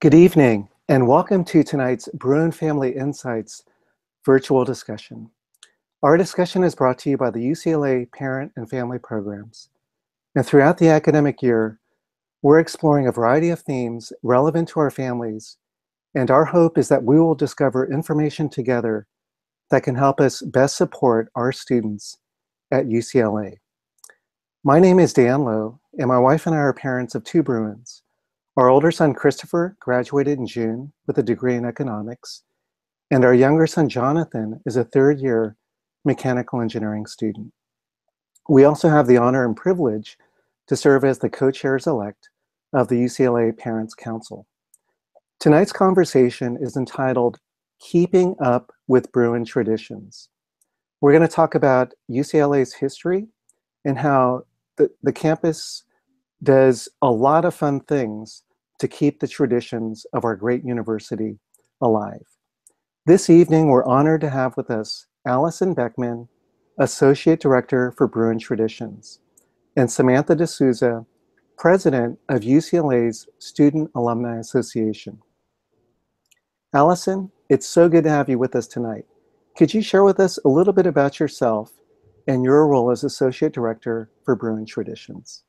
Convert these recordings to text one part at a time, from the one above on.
Good evening, and welcome to tonight's Bruin Family Insights virtual discussion. Our discussion is brought to you by the UCLA Parent and Family Programs. And throughout the academic year, we're exploring a variety of themes relevant to our families, and our hope is that we will discover information together that can help us best support our students at UCLA. My name is Dan Lowe, and my wife and I are parents of two Bruins. Our older son, Christopher, graduated in June with a degree in economics, and our younger son, Jonathan, is a third-year mechanical engineering student. We also have the honor and privilege to serve as the co-chairs-elect of the UCLA Parents Council. Tonight's conversation is entitled, Keeping Up with Bruin Traditions. We're going to talk about UCLA's history and how the campus does a lot of fun things to keep the traditions of our great university alive. This evening, we're honored to have with us Allison Beckman, Associate Director for Bruin Traditions, and Samantha D'Souza, President of UCLA's Student Alumni Association. Allison, it's so good to have you with us tonight. Could you share with us a little bit about yourself and your role as Associate Director for Bruin Traditions?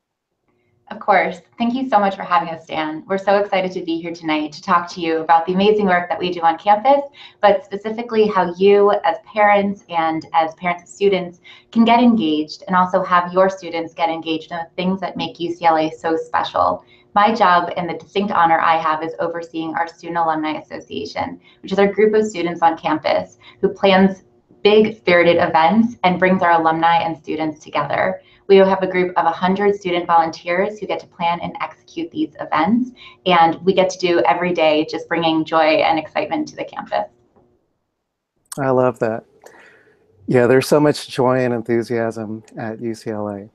Of course. Thank you so much for having us, Dan. We're so excited to be here tonight to talk to you about the amazing work that we do on campus, but specifically how you as parents and as parents of students can get engaged and also have your students get engaged in the things that make UCLA so special. My job and the distinct honor I have is overseeing our Student Alumni Association, which is our group of students on campus who plans big spirited events and brings our alumni and students together. We have a group of 100 student volunteers who get to plan and execute these events, and we get to do every day just bringing joy and excitement to the campus. I love that. Yeah, there's so much joy and enthusiasm at UCLA.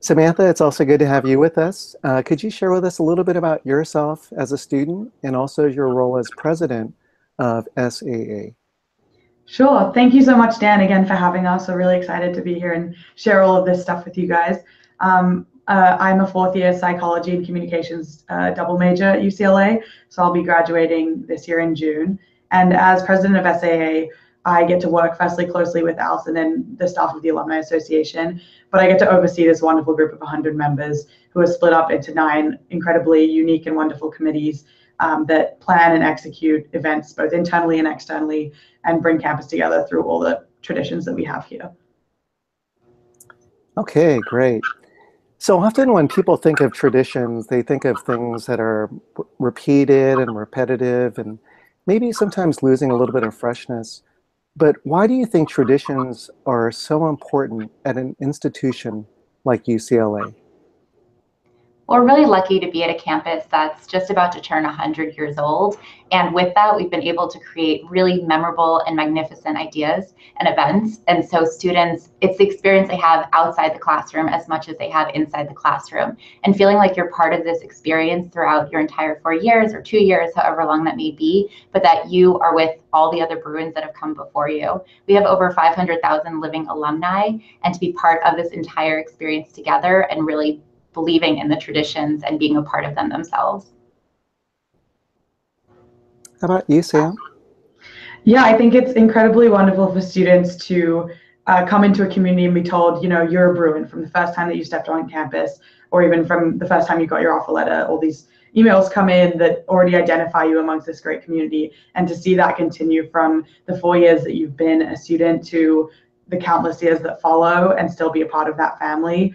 Samantha, it's also good to have you with us. Could you share with us a little bit about yourself as a student and also your role as president of SAA? Sure. Thank you so much, Dan, again for having us. We're really excited to be here and share all of this stuff with you guys. I'm a fourth-year psychology and communications double major at UCLA, so I'll be graduating this year in June. And as president of SAA, I get to work firstly closely with Allison and the staff of the Alumni Association, but I get to oversee this wonderful group of 100 members who are split up into 9 incredibly unique and wonderful committees that plan and execute events both internally and externally and bring campus together through all the traditions that we have here. Okay, great. So often when people think of traditions, they think of things that are repeated and repetitive and maybe sometimes losing a little bit of freshness. But why do you think traditions are so important at an institution like UCLA? We're really lucky to be at a campus that's just about to turn 100 years old. And with that, we've been able to create really memorable and magnificent ideas and events. And so students, it's the experience they have outside the classroom as much as they have inside the classroom. And feeling like you're part of this experience throughout your entire 4 years or 2 years, however long that may be, but that you are with all the other Bruins that have come before you. We have over 500,000 living alumni, and to be part of this entire experience together and really believing in the traditions and being a part of them themselves. How about you, Sam? Yeah, I think it's incredibly wonderful for students to come into a community and be told, you know, you're a Bruin from the first time that you stepped on campus, or even from the first time you got your offer letter. All these emails come in that already identify you amongst this great community, and to see that continue from the 4 years that you've been a student to the countless years that follow and still be a part of that family.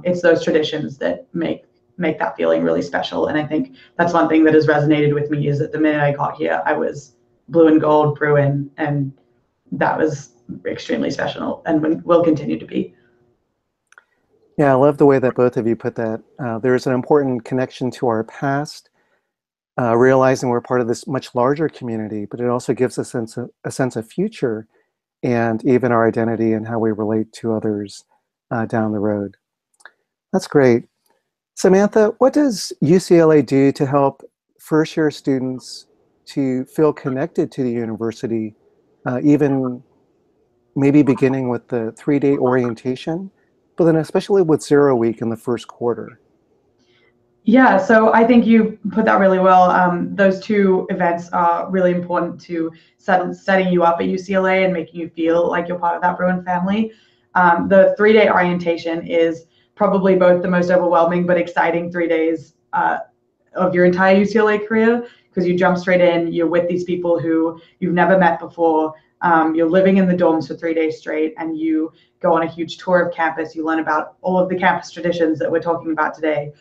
It's those traditions that make that feeling really special. And I think that's one thing that has resonated with me is that the minute I got here, I was blue and gold Bruin, and that was extremely special and will continue to be. Yeah, I love the way that both of you put that. There's an important connection to our past, realizing we're part of this much larger community, but it also gives a sense of future and even our identity and how we relate to others down the road. That's great. Samantha, what does UCLA do to help first-year students to feel connected to the university, even maybe beginning with the 3-day orientation, but then especially with 0 week in the first quarter? Yeah, so I think you put that really well. Those two events are really important to setting you up at UCLA and making you feel like you're part of that Bruin family. The 3-day orientation is probably both the most overwhelming but exciting 3 days of your entire UCLA career, because you jump straight in, you're with these people who you've never met before. You're living in the dorms for 3 days straight, and you go on a huge tour of campus. You learn about all of the campus traditions that we're talking about today,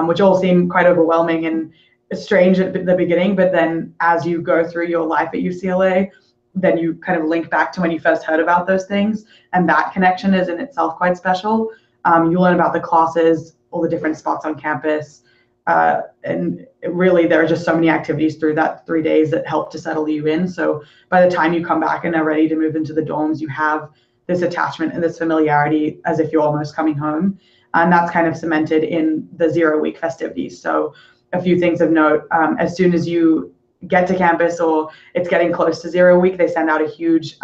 which all seem quite overwhelming and strange at the beginning. But then as you go through your life at UCLA, then you kind of link back to when you first heard about those things. And that connection is in itself quite special. You learn about the classes, all the different spots on campus. And really, there are just so many activities through that 3 days that help to settle you in. So by the time you come back and are ready to move into the dorms, you have this attachment and this familiarity as if you're almost coming home. And that's kind of cemented in the 0-week festivities. So a few things of note: as soon as you get to campus or it's getting close to 0 week, they send out a huge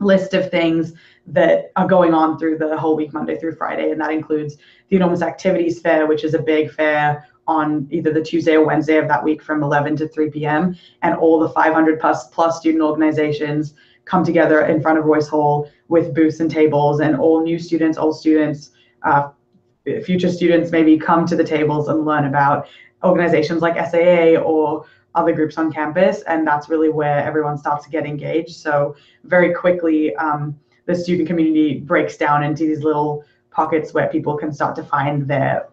list of things that are going on through the whole week, Monday through Friday. And that includes the Enormous Activities Fair, which is a big fair on either the Tuesday or Wednesday of that week from 11 to 3 p.m. And all the 500 plus student organizations come together in front of Royce Hall with booths and tables, and all new students, old students, future students maybe come to the tables and learn about organizations like SAA or other groups on campus. And that's really where everyone starts to get engaged. So very quickly, the student community breaks down into these little pockets where people can start to find their,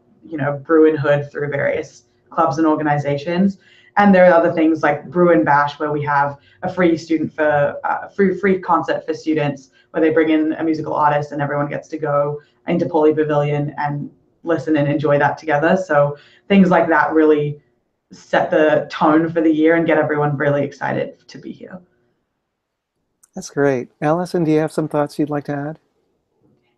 Bruin hood through various clubs and organizations. And there are other things like Bruin Bash, where we have a free free concert for students, where they bring in a musical artist and everyone gets to go into Poly Pavilion and listen and enjoy that together. So things like that really set the tone for the year and get everyone really excited to be here. That's great. Allison, do you have some thoughts you'd like to add?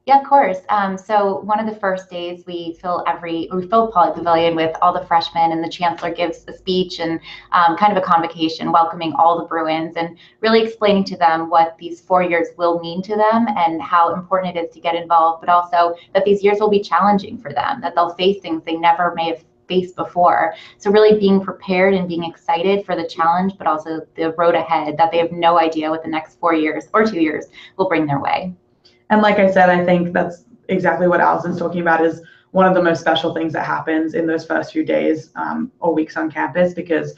Yeah, of course. So one of the first days we fill Poly Pavilion with all the freshmen, and the chancellor gives a speech and kind of a convocation welcoming all the Bruins and really explaining to them what these 4 years will mean to them and how important it is to get involved, but also that these years will be challenging for them, that they'll face things they never may have faced before. So really being prepared and being excited for the challenge, but also the road ahead, that they have no idea what the next 4 years or 2 years will bring their way. And like I said, I think that's exactly what Allison's talking about, is one of the most special things that happens in those first few days or weeks on campus, because,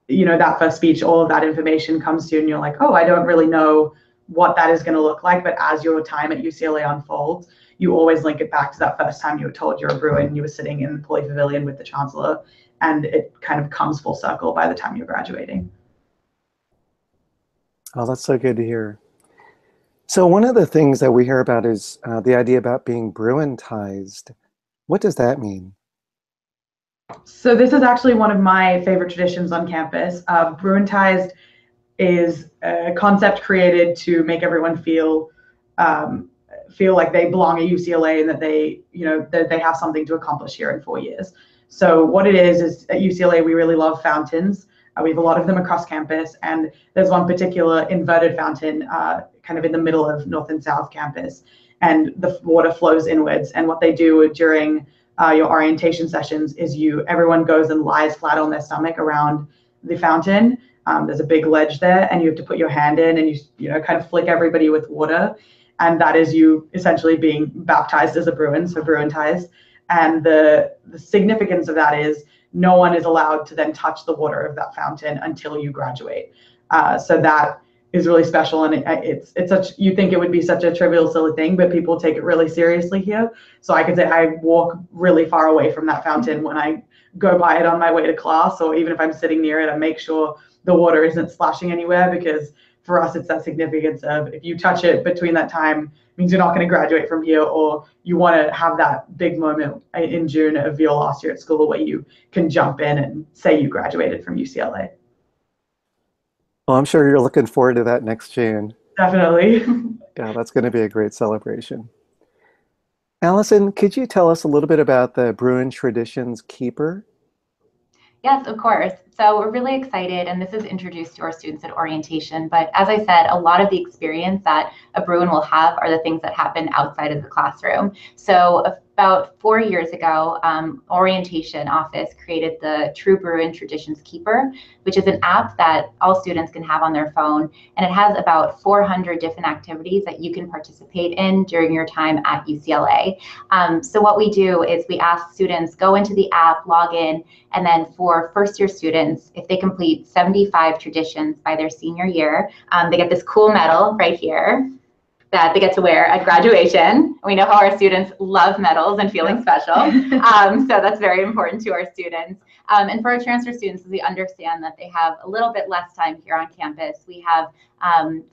that first speech, all of that information comes to you and you're like, oh, I don't really know what that is going to look like. But as your time at UCLA unfolds, you always link it back to that first time you were told you're a Bruin and you were sitting in the Poly Pavilion with the chancellor, and it kind of comes full circle by the time you're graduating. Oh, that's so good to hear. So one of the things that we hear about is the idea about being Bruintized. What does that mean? So this is actually one of my favorite traditions on campus. Bruintized is a concept created to make everyone feel like they belong at UCLA and that they have something to accomplish here in 4 years. So what it is at UCLA, we really love fountains. We have a lot of them across campus, and there's one particular inverted fountain kind of in the middle of North and South campus, and the water flows inwards. And what they do during your orientation sessions is everyone goes and lies flat on their stomach around the fountain. There's a big ledge there, and you have to put your hand in, and you kind of flick everybody with water, and that is you essentially being baptized as a Bruin, so Bruintized. And the significance of that is no one is allowed to then touch the water of that fountain until you graduate. So that is really special, and it's such, you think it would be such a trivial, silly thing, but people take it really seriously here. So I could say I walk really far away from that fountain when I go by it on my way to class, or even if I'm sitting near it, I make sure the water isn't splashing anywhere, because for us, it's that significance of if you touch it between that time, means you're not going to graduate from here, or you want to have that big moment in June of your last year at school where you can jump in and say you graduated from UCLA. Well, I'm sure you're looking forward to that next June. Definitely. Yeah, that's going to be a great celebration. Allison, could you tell us a little bit about the Bruin Traditions Keeper? Yes, of course. So we're really excited, and this is introduced to our students at orientation. But as I said, a lot of the experience that a Bruin will have are the things that happen outside of the classroom. So about 4 years ago, orientation office created the True Bruin Traditions Keeper, which is an app that all students can have on their phone. And it has about 400 different activities that you can participate in during your time at UCLA. So what we do is we ask students go into the app, log in, and then for first year students, if they complete 75 traditions by their senior year, they get this cool medal right here that they get to wear at graduation. We know how our students love medals and feeling special. So that's very important to our students. And for our transfer students, we understand that they have a little bit less time here on campus. We have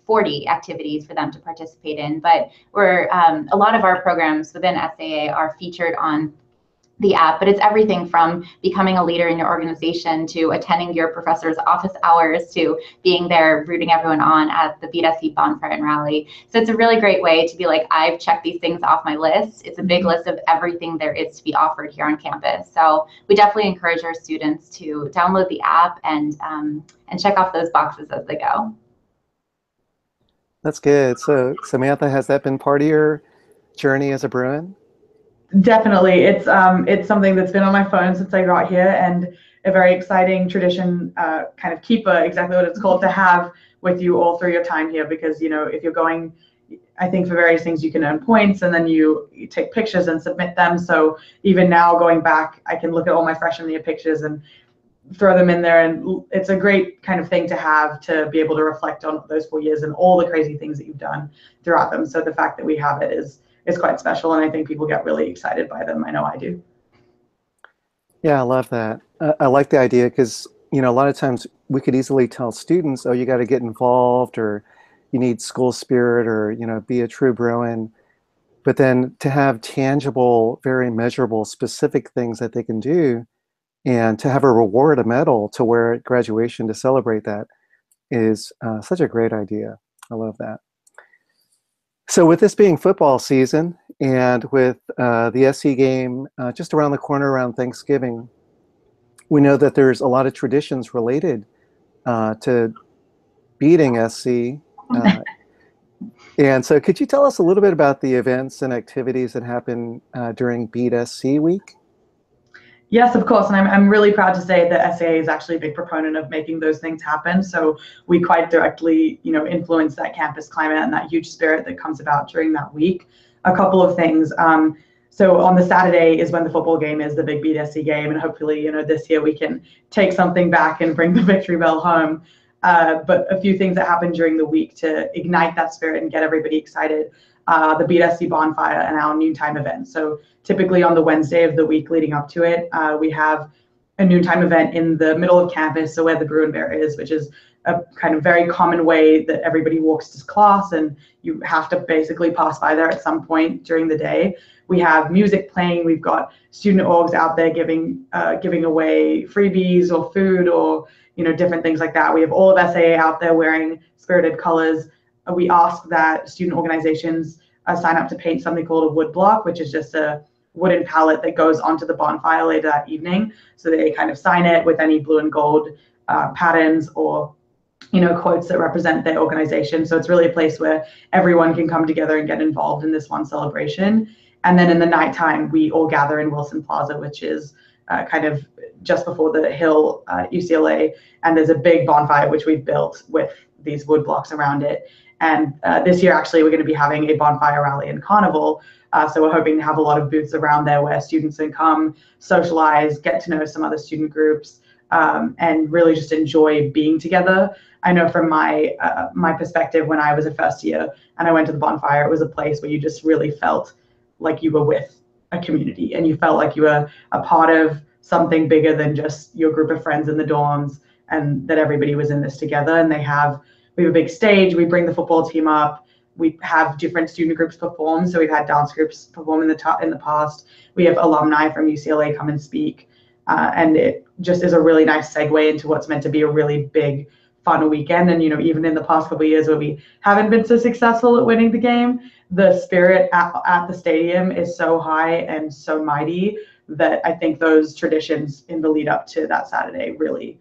40 activities for them to participate in, but a lot of our programs within SAA are featured on the app, but it's everything from becoming a leader in your organization to attending your professor's office hours to being there rooting everyone on at the BSC bonfire and rally. So it's a really great way to be like, I've checked these things off my list. It's a big list of everything there is to be offered here on campus. So we definitely encourage our students to download the app and check off those boxes as they go. That's good. So Samantha, has that been part of your journey as a Bruin? Definitely. It's something that's been on my phone since I got here, and a very exciting tradition, kind of keeper, exactly what it's called, to have with you all through your time here, because, you know, if you're going, I think for various things you can earn points, and then you take pictures and submit them. So even now going back, I can look at all my freshman year pictures and throw them in there, and it's a great kind of thing to have, to be able to reflect on those 4 years and all the crazy things that you've done throughout them. So the fact that we have it is quite special, and I think people get really excited by them. I know I do. Yeah, I love that. I like the idea because, you know, a lot of times we could easily tell students, oh, you got to get involved, or you need school spirit, or, you know, be a true Bruin. But then to have tangible, very measurable, specific things that they can do, and to have a reward, a medal to wear at graduation to celebrate that is such a great idea. I love that. So with this being football season, and with the SC game just around the corner around Thanksgiving, we know that there's a lot of traditions related to beating SC. And so could you tell us a little bit about the events and activities that happen during Beat SC week? Yes, of course, and I'm really proud to say that SAA is actually a big proponent of making those things happen. So we quite directly, you know, influence that campus climate and that huge spirit that comes about during that week. A couple of things. So on the Saturday is when the football game is, the big Beat SC game, and hopefully, you know, this year we can take something back and bring the victory bell home. But a few things that happen during the week to ignite that spirit and get everybody excited. The Beat SC bonfire and our noontime event. So typically on the Wednesday of the week leading up to it, we have a noontime event in the middle of campus, so where the Bruin Bear is, which is a kind of very common way that everybody walks to class, and you have to basically pass by there at some point during the day. We have music playing. We've got student orgs out there giving away freebies or food or, you know, different things like that. We have all of SAA out there wearing spirited colors. We ask that student organizations sign up to paint something called a wood block, which is just a wooden palette that goes onto the bonfire later that evening. So they kind of sign it with any blue and gold patterns or, you know, quotes that represent their organization. So it's really a place where everyone can come together and get involved in this one celebration. And then in the nighttime, we all gather in Wilson Plaza, which is kind of just before the hill, UCLA. And there's a big bonfire, which we've built with these wood blocks around it. And this year, actually, we're going to be having a bonfire rally and carnival. So we're hoping to have a lot of booths around there where students can come, socialize, get to know some other student groups, and really just enjoy being together. I know from my perspective, when I was a first year and I went to the bonfire, it was a place where you just really felt like you were with a community, and you felt like you were a part of something bigger than just your group of friends in the dorms, and that everybody was in this together. And we have a big stage. We bring the football team up. We have different student groups perform. So we've had dance groups perform in the past. We have alumni from UCLA come and speak. And it just is a really nice segue into what's meant to be a really big, fun weekend. And, you know, even in the past couple of years where we haven't been so successful at winning the game, the spirit at the stadium is so high and so mighty that I think those traditions in the lead up to that Saturday really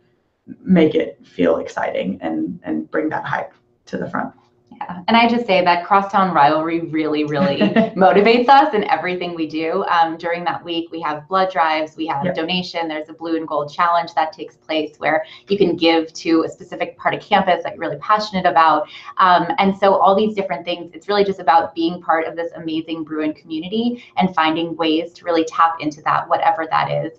make it feel exciting and bring that hype to the front. Yeah, and I just say that crosstown rivalry really, really motivates us in everything we do. During that week, we have blood drives, we have donation, there's a blue and gold challenge that takes place where you can give to a specific part of campus that you're really passionate about. And so all these different things, it's really just about being part of this amazing Bruin community and finding ways to really tap into that, whatever that is.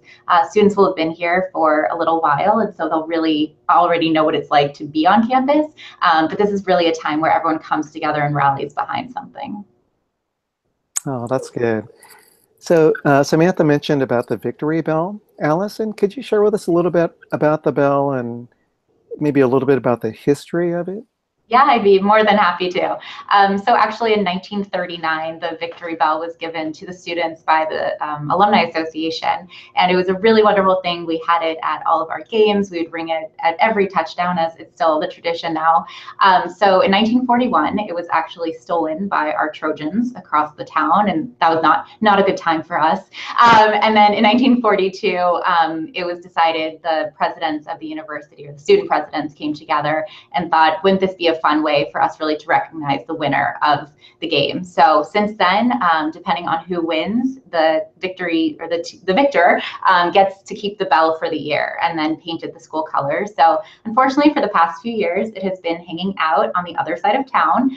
Students will have been here for a little while, and so they'll really already know what it's like to be on campus. But this is really a time where everyone comes together and rallies behind something. Oh, that's good. So Samantha mentioned about the Victory Bell. Allison, could you share with us a little bit about the bell and maybe a little bit about the history of it? Yeah, I'd be more than happy to. So actually in 1939, the Victory Bell was given to the students by the Alumni Association. And it was a really wonderful thing. We had it at all of our games. We would ring it at every touchdown, as it's still the tradition now. So in 1941, it was actually stolen by our Trojans across the town. And that was not a good time for us. And then in 1942, it was decided the presidents of the university, or the student presidents, came together and thought, wouldn't this be a fun way for us really to recognize the winner of the game? So since then, depending on who wins, the victory, or the victor gets to keep the bell for the year and then painted the school colors. So unfortunately, for the past few years, it has been hanging out on the other side of town,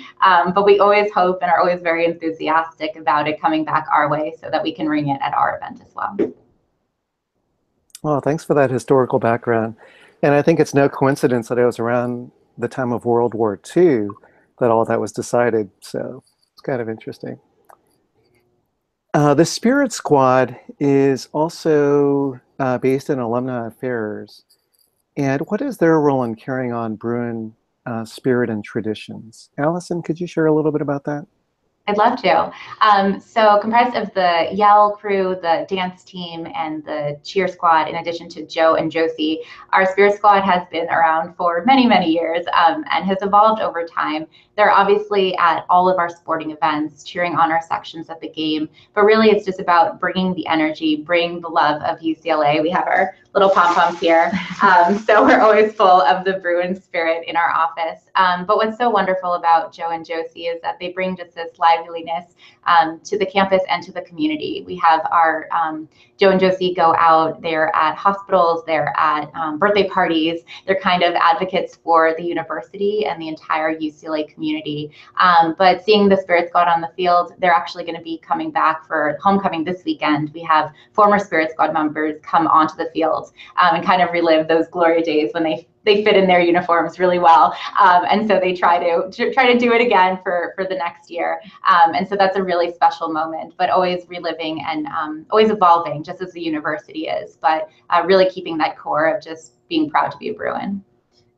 but we always hope and are always very enthusiastic about it coming back our way so that we can ring it at our event as well. Well, thanks for that historical background. And I think it's no coincidence that it was around the time of World War II that all that was decided. So it's kind of interesting. The Spirit Squad is also based in Alumni Affairs. And what is their role in carrying on Bruin spirit and traditions? Allison, could you share a little bit about that? I'd love to. So comprised of the Yell crew, the dance team, and the cheer squad, in addition to Joe and Josie, our Spirit Squad has been around for many, many years and has evolved over time. They're obviously at all of our sporting events, cheering on our sections at the game, but really it's just about bringing the energy, bring the love of UCLA. We have our little pom-poms here, so we're always full of the Bruin spirit in our office. But what's so wonderful about Joe and Josie is that they bring just this liveliness to the campus and to the community. We have our Joe and Josie go out, they're at hospitals, they're at birthday parties, they're kind of advocates for the university and the entire UCLA community. But seeing the Spirit Squad on the field, they're actually going to be coming back for homecoming this weekend. We have former Spirit Squad members come onto the field and kind of relive those glory days when they fit in their uniforms really well, and so they try to do it again for the next year, and so that's a really special moment, but always reliving and always evolving, just as the university is, but really keeping that core of just being proud to be a Bruin.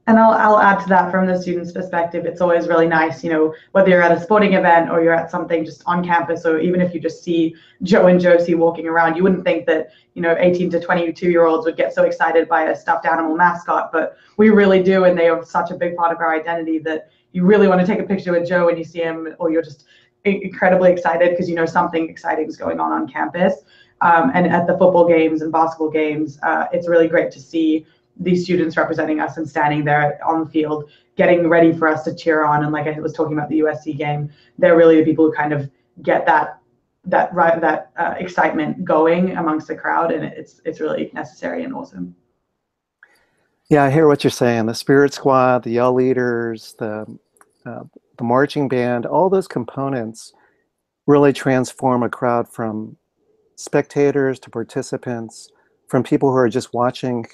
And I'll add to that from the student's perspective. It's always really nice, whether you're at a sporting event or you're at something just on campus, or even if you just see Joe and Josie walking around, you wouldn't think that, 18 to 22-year-olds would get so excited by a stuffed animal mascot, but we really do. And they are such a big part of our identity that you really want to take a picture with Joe when you see him, or you're just incredibly excited because something exciting is going on campus. And at the football games and basketball games, it's really great to see these students representing us and standing there on the field, getting ready for us to cheer on. And like I was talking about the USC game, they're really the people who kind of get that excitement going amongst the crowd, and it's really necessary and awesome. Yeah, I hear what you're saying. The Spirit Squad, the Yell leaders, the marching band, all those components really transform a crowd from spectators to participants, from people who are just watching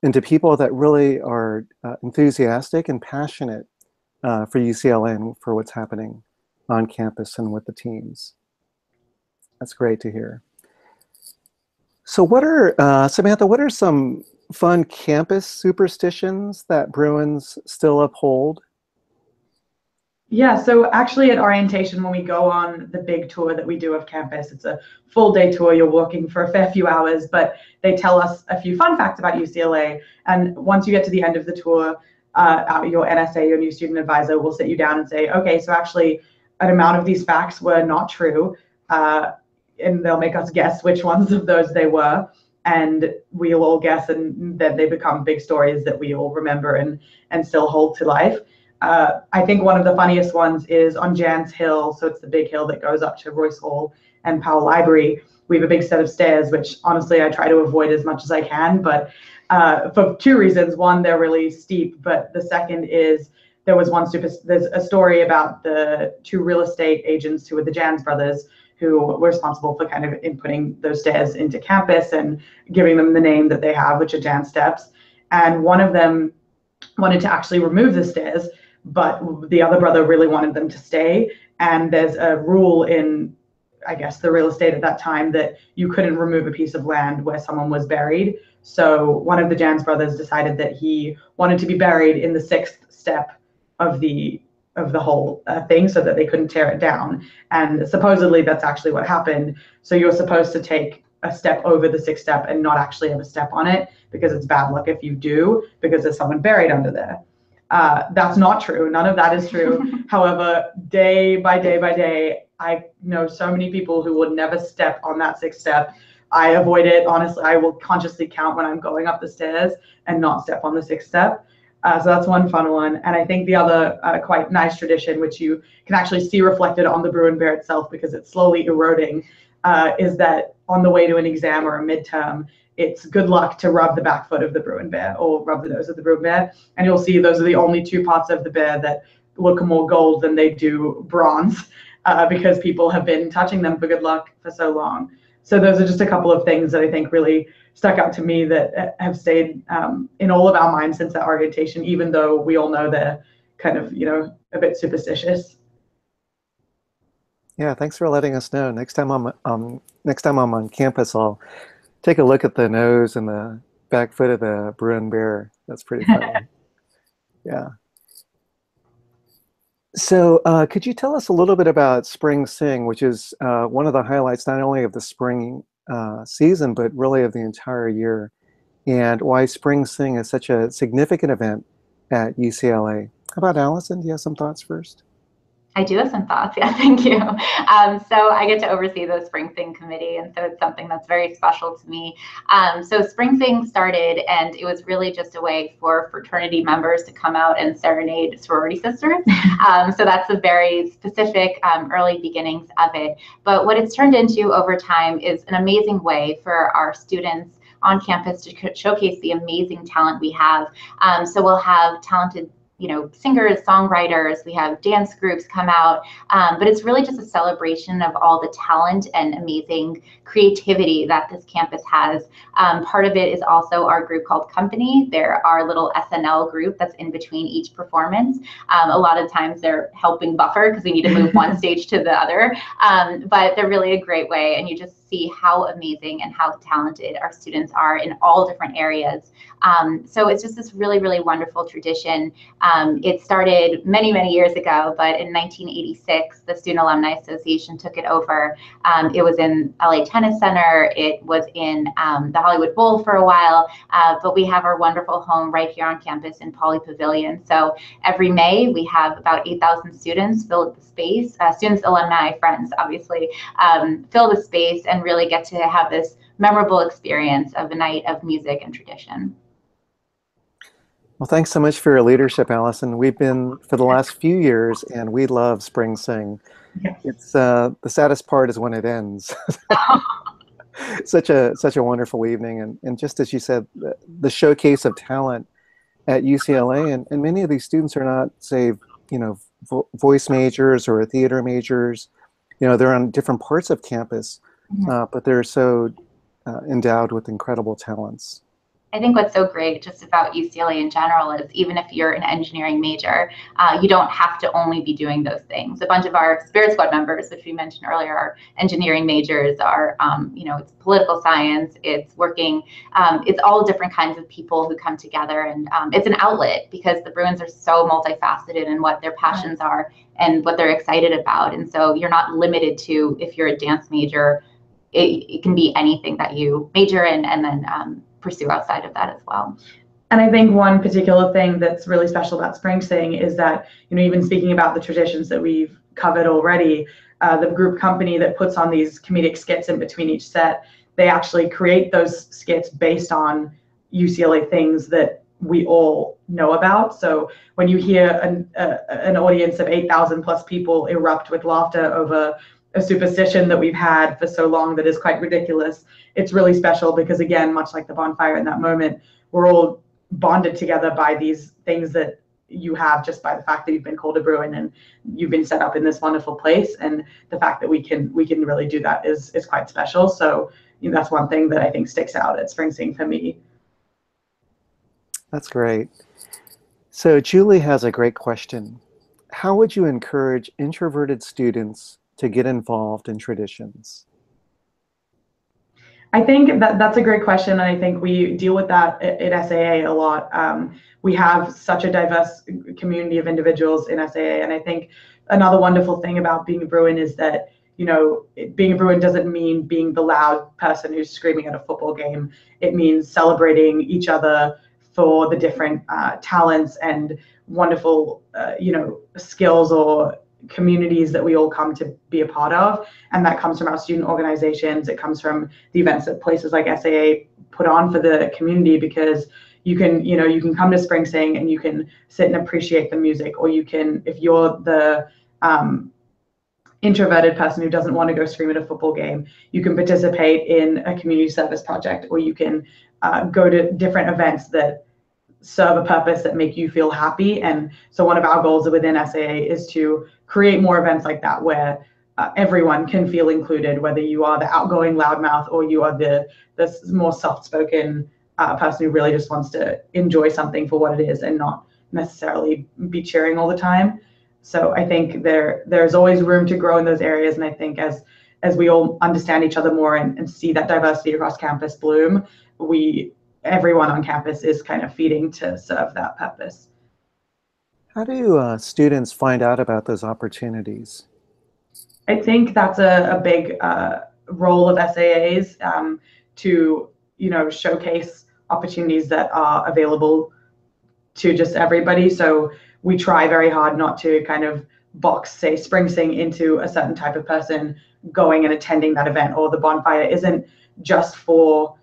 into people that really are enthusiastic and passionate for UCLA and for what's happening on campus and with the teams. That's great to hear. So Samantha, what are some fun campus superstitions that Bruins still uphold? Yeah, so actually at orientation, when we go on the big tour that we do of campus, it's a full day tour. You're walking for a fair few hours, but they tell us a few fun facts about UCLA. And once you get to the end of the tour, your NSA, your new student advisor, will sit you down and say, okay, so actually an amount of these facts were not true. And they'll make us guess which ones of those they were. And we'll all guess, and then they become big stories that we all remember and still hold to life. I think one of the funniest ones is on Jan's Hill. So it's the big hill that goes up to Royce Hall and Powell Library. We have a big set of stairs, which honestly I try to avoid as much as I can, but for two reasons. One, they're really steep, but the second is there's a story about the two real estate agents who were the Jans brothers, who were responsible for kind of inputting those stairs into campus and giving them the name that they have, which are Jan steps. And one of them wanted to actually remove the stairs, but the other brother really wanted them to stay. And there's a rule in, I guess, the real estate at that time that you couldn't remove a piece of land where someone was buried. So one of the Jans brothers decided that he wanted to be buried in the 6th step of the whole thing, so that they couldn't tear it down. And supposedly that's actually what happened. So you're supposed to take a step over the 6th step and not actually have a step on it, because it's bad luck if you do, because there's someone buried under there. That's not true. None of that is true. However, day by day by day, I know so many people who would never step on that 6th step. I avoid it. Honestly, I will consciously count when I'm going up the stairs and not step on the 6th step. So that's one fun one. And I think the other quite nice tradition, which you can actually see reflected on the Bruin Bear itself because it's slowly eroding, is that on the way to an exam or a midterm, it's good luck to rub the back foot of the Bruin Bear or rub the nose of the Bruin Bear. And you'll see those are the only two parts of the bear that look more gold than they do bronze, because people have been touching them for good luck for so long. So those are just a couple of things that I think really stuck out to me that have stayed in all of our minds since that orientation, even though we all know they're kind of, a bit superstitious. Yeah, thanks for letting us know. Next time I'm on campus, I'll take a look at the nose and the back foot of the Bruin Bear. That's pretty funny. Yeah. So could you tell us a little bit about Spring Sing, which is one of the highlights not only of the spring season, but really of the entire year, and why Spring Sing is such a significant event at UCLA? How about Allison? Do you have some thoughts first? I do have some thoughts. Yeah, thank you. So I get to oversee the Spring Sing committee, and so it's something that's very special to me. So Spring Sing started, and it was really just a way for fraternity members to come out and serenade sorority sisters. So that's the very specific early beginnings of it. But what it's turned into over time is an amazing way for our students on campus to showcase the amazing talent we have. So we'll have talented singers, songwriters, we have dance groups come out, but it's really just a celebration of all the talent and amazing creativity that this campus has. Part of it is also our group called Company. They're our little SNL group that's in between each performance. A lot of times they're helping buffer because we need to move one stage to the other, but they're really a great way, and you just see how amazing and how talented our students are in all different areas. So it's just this really, really wonderful tradition. It started many, many years ago, but in 1986, the Student Alumni Association took it over. It was in LA Tennis Center. It was in the Hollywood Bowl for a while, but we have our wonderful home right here on campus in Pauley Pavilion. So every May, we have about 8,000 students fill the space, students, alumni, friends, obviously, fill the space and really get to have this memorable experience of a night of music and tradition. Well, thanks so much for your leadership, Allison. We've been for the last few years, and we love Spring Sing. Yes. It's the saddest part is when it ends. Such a wonderful evening, and just as you said, the showcase of talent at UCLA, and many of these students are not, say, voice majors or theater majors. They're on different parts of campus, but they're so endowed with incredible talents. I think what's so great just about UCLA in general is even if you're an engineering major, you don't have to only be doing those things. A bunch of our Spirit Squad members, which we mentioned earlier, are engineering majors, are, it's political science, it's working, it's all different kinds of people who come together, and it's an outlet because the Bruins are so multifaceted in what their passions are and what they're excited about. And so you're not limited to, if you're a dance major, it can be anything that you major in and then pursue outside of that as well. And I think one particular thing that's really special about Spring Sing is that, even speaking about the traditions that we've covered already, the group Company that puts on these comedic skits in between each set, they actually create those skits based on UCLA things that we all know about. So when you hear an audience of 8,000 plus people erupt with laughter over a superstition that we've had for so long that is quite ridiculous, it's really special because, again, much like the bonfire in that moment, we're all bonded together by these things that you have just by the fact that you've been called a Bruin and you've been set up in this wonderful place. And the fact that we can really do that is quite special. So that's one thing that I think sticks out at Spring Sing for me. That's great. So Julie has a great question. How would you encourage introverted students to get involved in traditions? I think that's a great question, and I think we deal with that at SAA a lot. We have such a diverse community of individuals in SAA, and I think another wonderful thing about being a Bruin is that, being a Bruin doesn't mean being the loud person who's screaming at a football game. It means celebrating each other for the different talents and wonderful, skills or communities that we all come to be a part of. And that comes from our student organizations. It comes from the events that places like SAA put on for the community, because you can come to Spring Sing and you can sit and appreciate the music, or you can, if you're the introverted person who doesn't want to go scream at a football game, you can participate in a community service project, or you can go to different events that serve a purpose that make you feel happy. And so one of our goals within SAA is to create more events like that, where everyone can feel included, whether you are the outgoing loudmouth or you are the more soft-spoken person who really just wants to enjoy something for what it is and not necessarily be cheering all the time. So I think there's always room to grow in those areas. And I think as we all understand each other more and see that diversity across campus bloom, everyone on campus is kind of feeding to serve that purpose. How do students find out about those opportunities? I think that's a big role of SAAs, to showcase opportunities that are available to just everybody. So we try very hard not to kind of box, say, Spring Sing into a certain type of person going and attending that event, or the bonfire isn't just for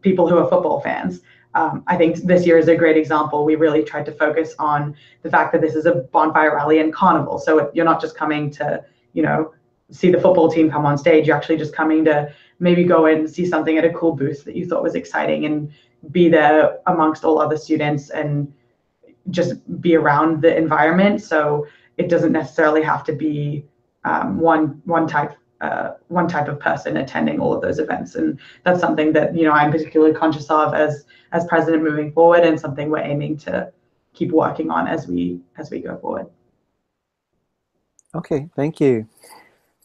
people who are football fans. I think this year is a great example. We really tried to focus on the fact that this is a bonfire rally and carnival. So you're not just coming to, see the football team come on stage. You're actually just coming to maybe go and see something at a cool booth that you thought was exciting and be there amongst all other students and just be around the environment. So it doesn't necessarily have to be one type of person attending all of those events. And that's something that I'm particularly conscious of as president moving forward, and something we're aiming to keep working on as we go forward. Okay, thank you.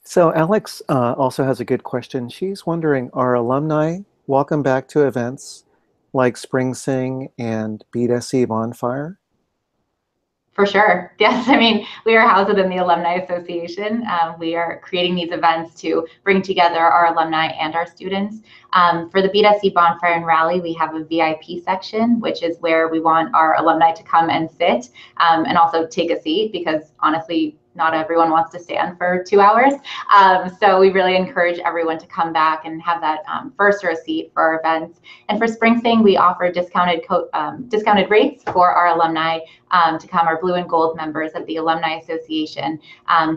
So Alex also has a good question. She's wondering, are alumni welcome back to events like Spring Sing and Beat SC Bonfire? For sure. Yes. I mean, we are housed within the Alumni Association. We are creating these events to bring together our alumni and our students. For the Beat SC Bonfire and Rally, we have a VIP section, which is where we want our alumni to come and sit and also take a seat, because honestly, not everyone wants to stand for 2 hours. So we really encourage everyone to come back and have that first row seat for our events. And for Spring Sing, we offer discounted rates for our alumni to come, our blue and gold members of the Alumni Association,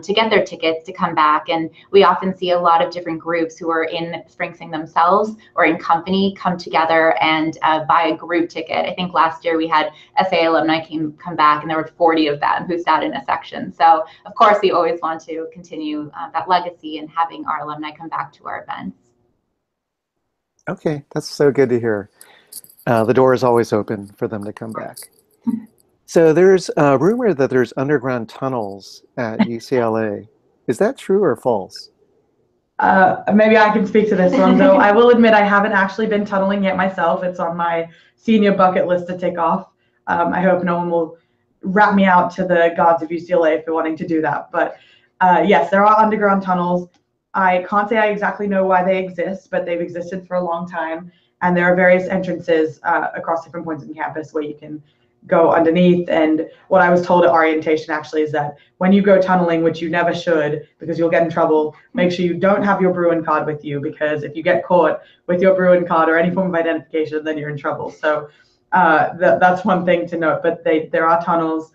to get their tickets to come back. And we often see a lot of different groups who are in Spring Sing themselves or in company come together and buy a group ticket. I think last year we had SAA alumni come back, and there were 40 of them who sat in a section. So of course, we always want to continue that legacy and having our alumni come back to our events. Okay, that's so good to hear. The door is always open for them to come back. So there's a rumor that there's underground tunnels at UCLA. Is that true or false? Maybe I can speak to this one, though. I will admit I haven't actually been tunneling yet myself. It's on my senior bucket list to tick off. I hope no one will rat me out to the gods of UCLA for wanting to do that. But yes, there are underground tunnels. I can't say I exactly know why they exist, but they've existed for a long time. And there are various entrances across different points in campus where you can go underneath. And what I was told at orientation actually is that when you go tunneling, which you never should because you'll get in trouble, make sure you don't have your Bruin card with you, because if you get caught with your Bruin card or any form of identification, then you're in trouble. So That's one thing to note. But there are tunnels.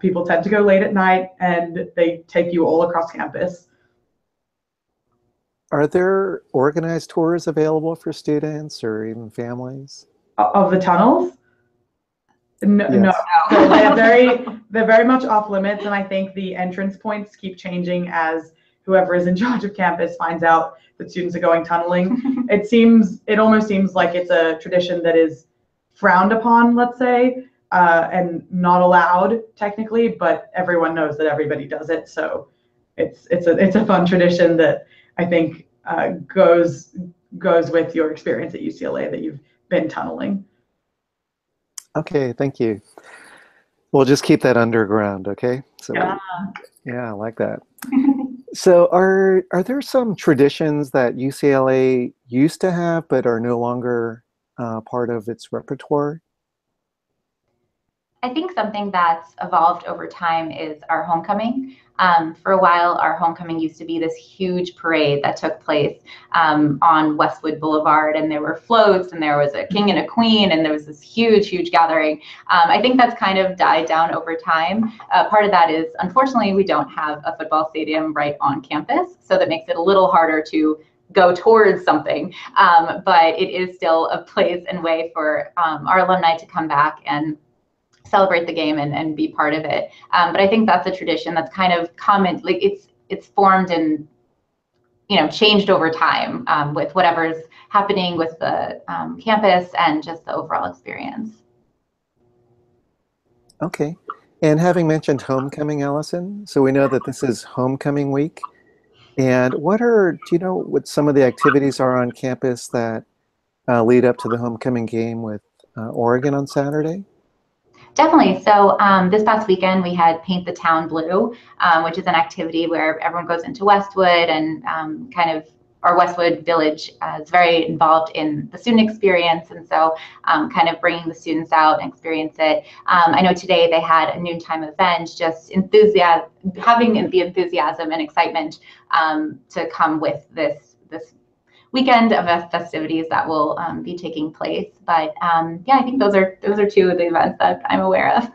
People tend to go late at night, and they take you all across campus. Are there organized tours available for students or even families? Of the tunnels? No, Yes. no. They're very much off limits, and I think the entrance points keep changing as whoever is in charge of campus finds out that students are going tunneling. It almost seems like it's a tradition that is frowned upon, let's say, and not allowed technically, but everyone knows that everybody does it. So it's a fun tradition that I think goes with your experience at UCLA that you've been tunneling. Okay, thank you. We'll just keep that underground, okay? So Yeah. yeah, I like that. So are there some traditions that UCLA used to have but are no longer part of its repertoire? I think something that's evolved over time is our homecoming. For a while, our homecoming used to be this huge parade that took place on Westwood Boulevard, and there were floats, and there was a king and a queen, and there was this huge, huge gathering. I think that's kind of died down over time. Part of that is, unfortunately, we don't have a football stadium right on campus, so that makes it a little harder to go towards something, but it is still a place and way for our alumni to come back and celebrate the game and be part of it. But I think that's a tradition that's kind of common, like it's formed and changed over time with whatever's happening with the campus and just the overall experience. Okay. And having mentioned homecoming, Allison, so we know that this is homecoming week. And do you know what some of the activities are on campus that lead up to the homecoming game with Oregon on Saturday? Definitely. So this past weekend, we had Paint the Town Blue, which is an activity where everyone goes into Westwood and kind of our Westwood Village is very involved in the student experience. And so kind of bringing the students out and experience it. I know today they had a noontime event, just having the enthusiasm and excitement to come with this weekend of festivities that will be taking place. But yeah, I think those are two of the events that I'm aware of.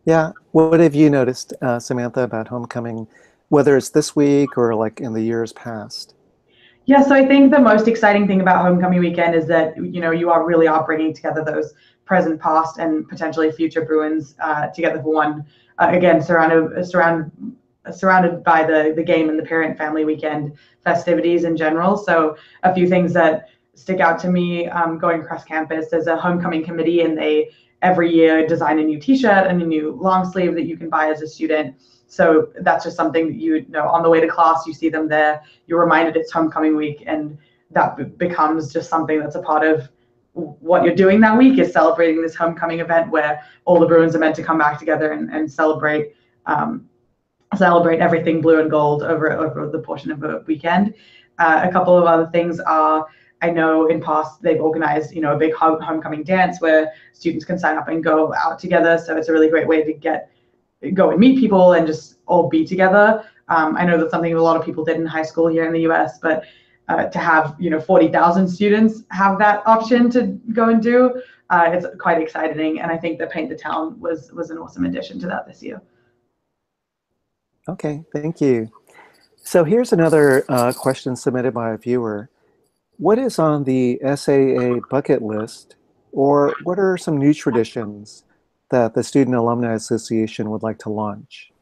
Yeah. What have you noticed, Samantha, about homecoming, whether it's this week or like in the years past? Yeah, so I think the most exciting thing about homecoming weekend is that you really are bringing together those present, past, and potentially future Bruins together for one. Again, surrounded by the game and the Parent Family Weekend festivities in general. So a few things that stick out to me going across campus. There's a homecoming committee, and they every year design a new T-shirt and a new long sleeve that you can buy as a student. So that's just something that on the way to class, you see them there. You're reminded it's homecoming week, and that becomes just something that's a part of what you're doing that week, is celebrating this homecoming event where all the Bruins are meant to come back together and celebrate everything blue and gold over the portion of a weekend. A couple of other things are, I know in past they've organized, a big homecoming dance where students can sign up and go out together. So it's a really great way to go and meet people and just all be together. I know that's something a lot of people did in high school here in the US, but to have 40,000 students have that option to go and do, it's quite exciting. And I think that Paint the Town was an awesome addition to that this year. Okay, thank you. So here's another question submitted by a viewer. What is on the SAA bucket list, or what are some new traditions that the Student Alumni Association would like to launch?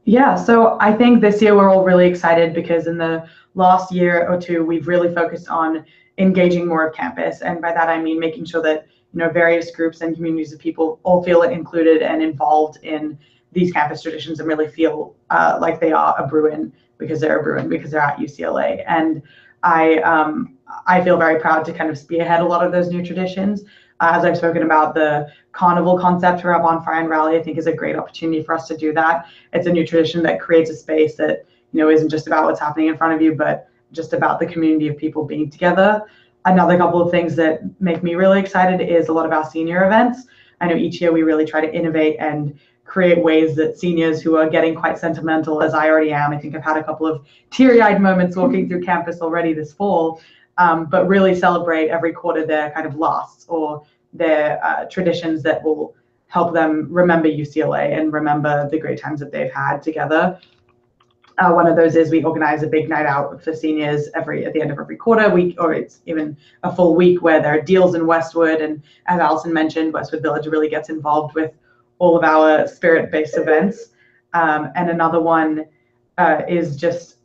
Yeah, so I think this year we're all really excited because in the last year or two, we've really focused on engaging more of campus. And by that, I mean making sure that various groups and communities of people all feel included and involved in these campus traditions and really feel like they are a Bruin because they're a Bruin because they're at UCLA. And I feel very proud to kind of spearhead a lot of those new traditions. As I've spoken about, the carnival concept for our bonfire and rally, I think is a great opportunity for us to do that. It's a new tradition that creates a space that isn't just about what's happening in front of you, but just about the community of people being together. Another couple of things that make me really excited is a lot of our senior events. I know each year we really try to innovate and create ways that seniors who are getting quite sentimental, as I already am, I think I've had a couple of teary-eyed moments walking through campus already this fall, but really celebrate every quarter their kind of lasts or their traditions that will help them remember UCLA and remember the great times that they've had together. One of those is we organize a big night out for seniors at the end of every quarter week, or it's even a full week where there are deals in Westwood. And as Allison mentioned, Westwood Village really gets involved with all of our spirit-based events. And another one is just,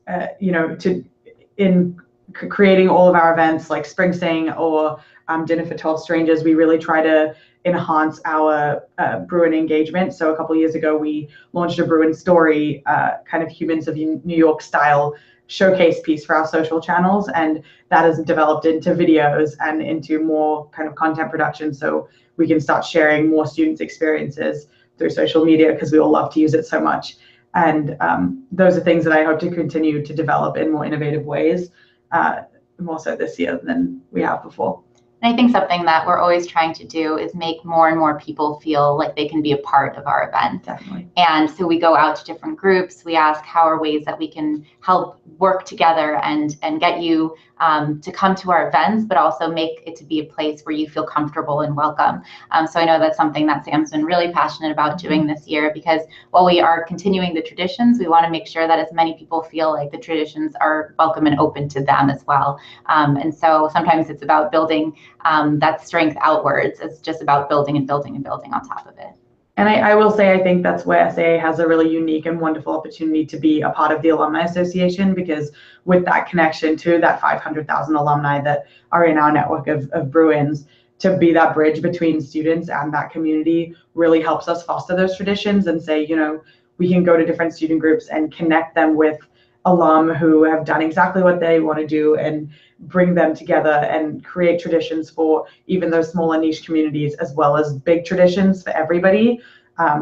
in creating all of our events like Spring Sing or Dinner for 12 Strangers, we really try to enhance our Bruin engagement. So a couple of years ago, we launched a Bruin story, kind of Humans of New York style showcase piece for our social channels. And that has developed into videos and into more kind of content production. So we can start sharing more students' experiences through social media because we all love to use it so much. And those are things that I hope to continue to develop in more innovative ways, more so this year than we have before. And I think something that we're always trying to do is make more and more people feel like they can be a part of our event. Definitely. And so we go out to different groups. We ask how are ways that we can help work together and get you to come to our events, but also make it to be a place where you feel comfortable and welcome. So I know that's something that Sam's been really passionate about doing this year, because while we are continuing the traditions, we want to make sure that as many people feel like the traditions are welcome and open to them as well. And so sometimes it's about building that strength outwards. It's just about building and building and building on top of it. And I will say, I think that's where SAA has a really unique and wonderful opportunity to be a part of the Alumni Association, because with that connection to that 500,000 alumni that are in our network of Bruins, to be that bridge between students and that community really helps us foster those traditions and say, we can go to different student groups and connect them with alum who have done exactly what they want to do and bring them together and create traditions for even those smaller niche communities as well as big traditions for everybody.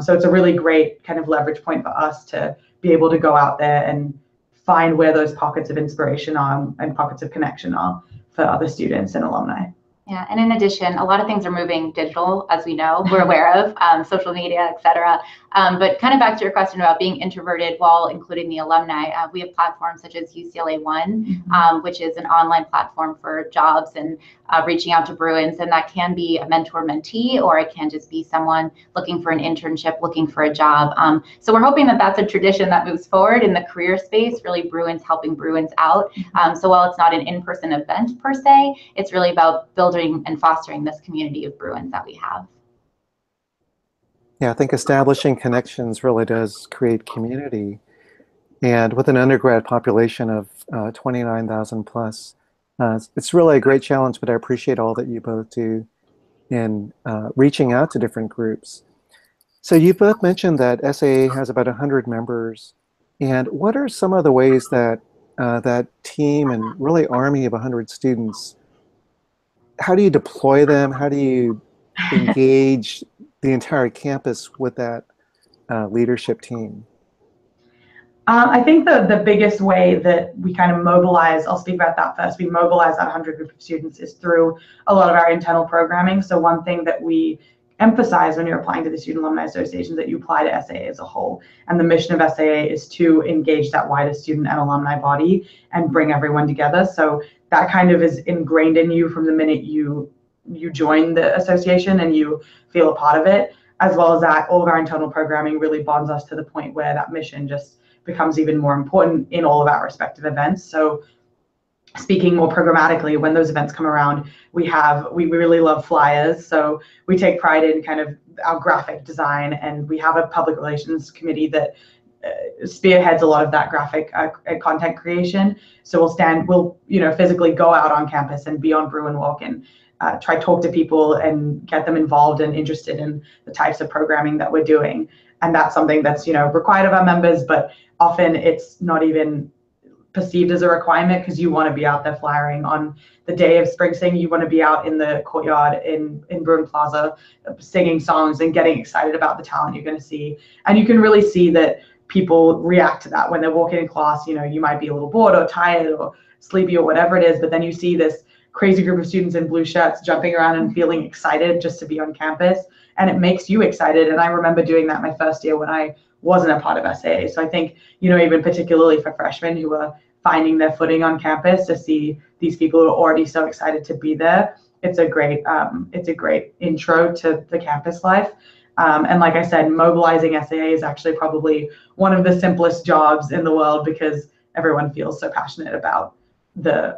So it's a really great kind of leverage point for us to be able to go out there and find where those pockets of inspiration are and pockets of connection are for other students and alumni. Yeah, and in addition, a lot of things are moving digital, as we know, we're aware of, social media, et cetera. But kind of back to your question about being introverted while including the alumni, we have platforms such as UCLA One, which is an online platform for jobs and reaching out to Bruins, and that can be a mentor-mentee, or it can just be someone looking for an internship, looking for a job. So we're hoping that that's a tradition that moves forward in the career space, really Bruins helping Bruins out. So while it's not an in-person event per se, it's really about building and fostering this community of Bruins that we have. Yeah, I think establishing connections really does create community. And with an undergrad population of 29,000 plus, it's really a great challenge, but I appreciate all that you both do in reaching out to different groups. So you both mentioned that SAA has about 100 members. And what are some of the ways that that team and really army of 100 students, how do you deploy them? How do you engage the entire campus with that leadership team? I think the biggest way that we kind of mobilize, I'll speak about that first, we mobilize that 100 group of students is through a lot of our internal programming. So one thing that we emphasize when you're applying to the Student Alumni Association is that you apply to SAA as a whole. And the mission of SAA is to engage that wider student and alumni body and bring everyone together. So that kind of is ingrained in you from the minute you join the association and you feel a part of it, as well as that all of our internal programming really bonds us to the point where that mission just becomes even more important in all of our respective events. So speaking more programmatically, when those events come around, we really love flyers. So we take pride in kind of our graphic design, and we have a public relations committee that spearheads a lot of that graphic content creation. So we'll physically go out on campus and be on Bruin Walk and try to talk to people and get them involved and interested in the types of programming that we're doing. And that's something that's required of our members, but often it's not even perceived as a requirement, because you want to be out there flyering on the day of Spring Sing. You want to be out in the courtyard in Bruin Plaza singing songs and getting excited about the talent you're going to see. And you can really see that people react to that when they're walking in class. You might be a little bored or tired or sleepy or whatever it is, but then you see this crazy group of students in blue shirts jumping around and feeling excited just to be on campus, and it makes you excited. And I remember doing that my first year when I wasn't a part of SAA. So I think, even particularly for freshmen who are finding their footing on campus, to see these people who are already so excited to be there. It's a great intro to the campus life. And like I said, mobilizing SAA is actually probably one of the simplest jobs in the world, because everyone feels so passionate about the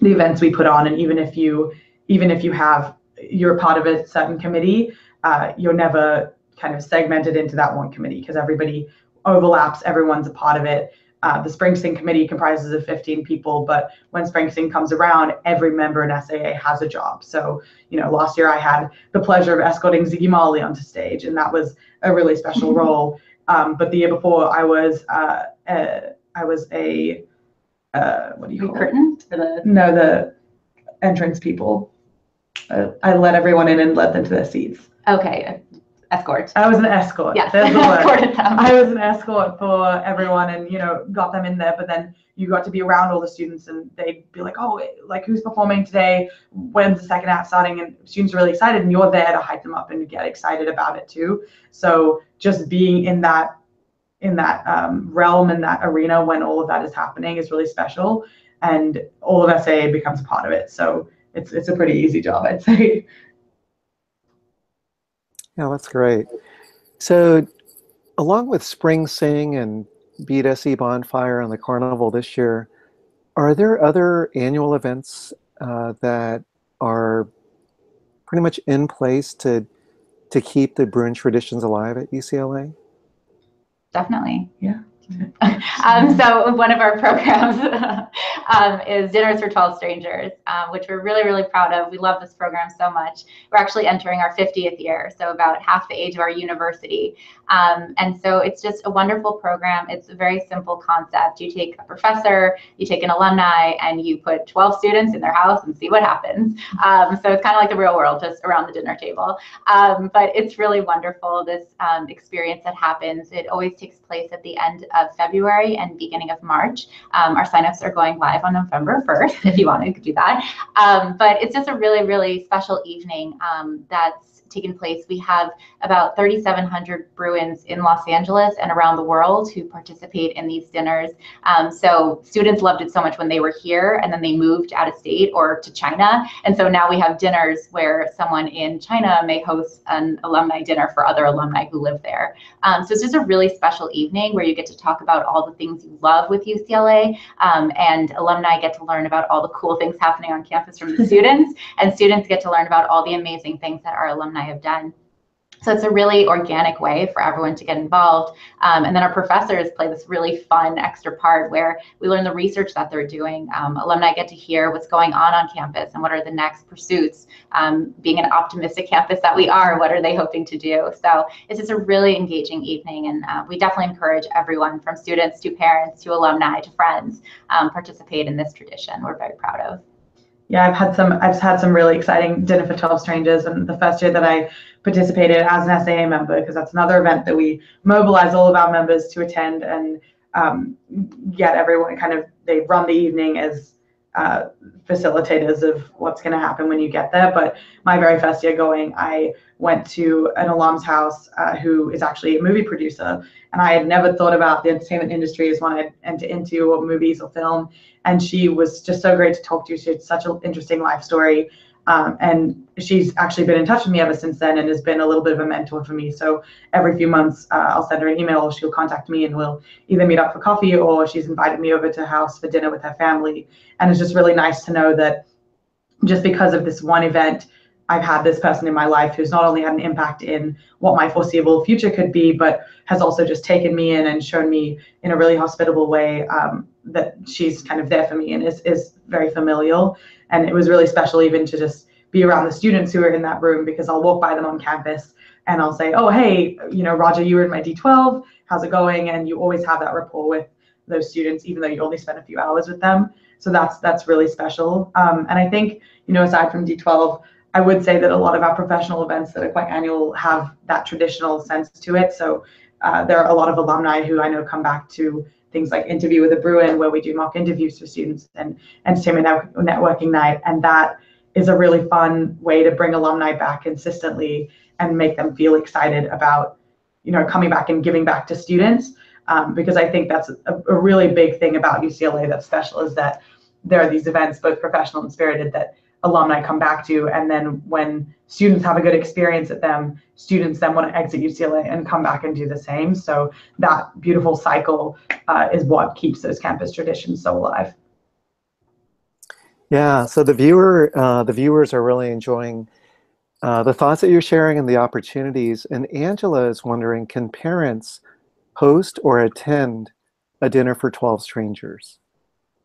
events we put on. And even if you're part of a certain committee, you're never kind of segmented into that one committee, because everybody overlaps, everyone's a part of it. The Springsteen committee comprises of 15 people, but when Springsteen comes around, every member in SAA has a job. So, last year I had the pleasure of escorting Ziggy Marley onto stage, and that was a really special role. But the year before, I was a what do you call curtain? No, the entrance people. I let everyone in and led them to their seats. Okay, escort. I was an escort. Yes, there's the word. escorted them. I was an escort for everyone, and got them in there. But then you got to be around all the students, and they'd be like, "Oh, like who's performing today? When's the second act starting?" And students are really excited, and you're there to hype them up and get excited about it too. So just being in that realm, in that arena when all of that is happening, is really special, and all of SAA becomes a part of it. So it's a pretty easy job, I'd say. Yeah, that's great. So along with Spring Sing and Beat SE Bonfire and the Carnival this year, are there other annual events that are pretty much in place to keep the Bruin traditions alive at UCLA? Definitely. Yeah. So one of our programs is Dinners for 12 Strangers, which we're really, really proud of. We love this program so much. We're actually entering our 50th year, so about half the age of our university. And so it's just a wonderful program. It's a very simple concept. You take a professor, you take an alumni, and you put 12 students in their house and see what happens. So it's kind of like the real world, just around the dinner table. But it's really wonderful, this experience that happens. It always takes place at the end of February and beginning of March. Our signups are going live on November 1st, if you want to do that. But it's just a really, really special evening that's taken place. We have about 3,700 Bruins in Los Angeles and around the world who participate in these dinners. So students loved it so much when they were here, and then they moved out of state or to China. And so now we have dinners where someone in China may host an alumni dinner for other alumni who live there. So it's just a really special evening where you get to talk about all the things you love with UCLA, and alumni get to learn about all the cool things happening on campus from the students, and students get to learn about all the amazing things that our alumni have done. So it's a really organic way for everyone to get involved. And then our professors play this really fun extra part where we learn the research that they're doing. Alumni get to hear what's going on campus and what are the next pursuits. Being an optimistic campus that we are, what are they hoping to do? So it's just a really engaging evening, and we definitely encourage everyone, from students to parents to alumni to friends, participate in this tradition we're very proud of. Yeah, I've had some really exciting Dinner for 12 Strangers, and the first year that I participated as an SAA member, because that's another event that we mobilize all of our members to attend, and get everyone they run the evening as facilitators of what's going to happen when you get there. But my very first year going, I went to an alum's house who is actually a movie producer, and I had never thought about the entertainment industry as one I'd enter into, or movies or film. And she was just so great to talk to. She had such an interesting life story. And she's actually been in touch with me ever since then, and has been a little bit of a mentor for me. So every few months, I'll send her an email, or she'll contact me, and we'll either meet up for coffee, or she's invited me over to her house for dinner with her family. And it's just really nice to know that just because of this one event, I've had this person in my life who's not only had an impact in what my foreseeable future could be, but has also just taken me in and shown me in a really hospitable way that she's kind of there for me, and is very familial. And it was really special even to just be around the students who are in that room, because I'll walk by them on campus and I'll say, "Oh, hey, Roger, you were in my D12, how's it going?" And you always have that rapport with those students, even though you only spend a few hours with them. So that's really special. And I think, aside from D12, I would say that a lot of our professional events that are quite annual have that traditional sense to it. So there are a lot of alumni who I know come back to things like Interview with a Bruin, where we do mock interviews for students, and entertainment networking night. And that is a really fun way to bring alumni back consistently and make them feel excited about, coming back and giving back to students. because I think that's a really big thing about UCLA that's special, is that there are these events, both professional and spirited, that alumni come back to, and then when students have a good experience at them, students then want to exit UCLA and come back and do the same. So that beautiful cycle is what keeps those campus traditions so alive. Yeah, so the viewers are really enjoying the thoughts that you're sharing and the opportunities. And Angela is wondering, can parents host or attend a dinner for 12 strangers?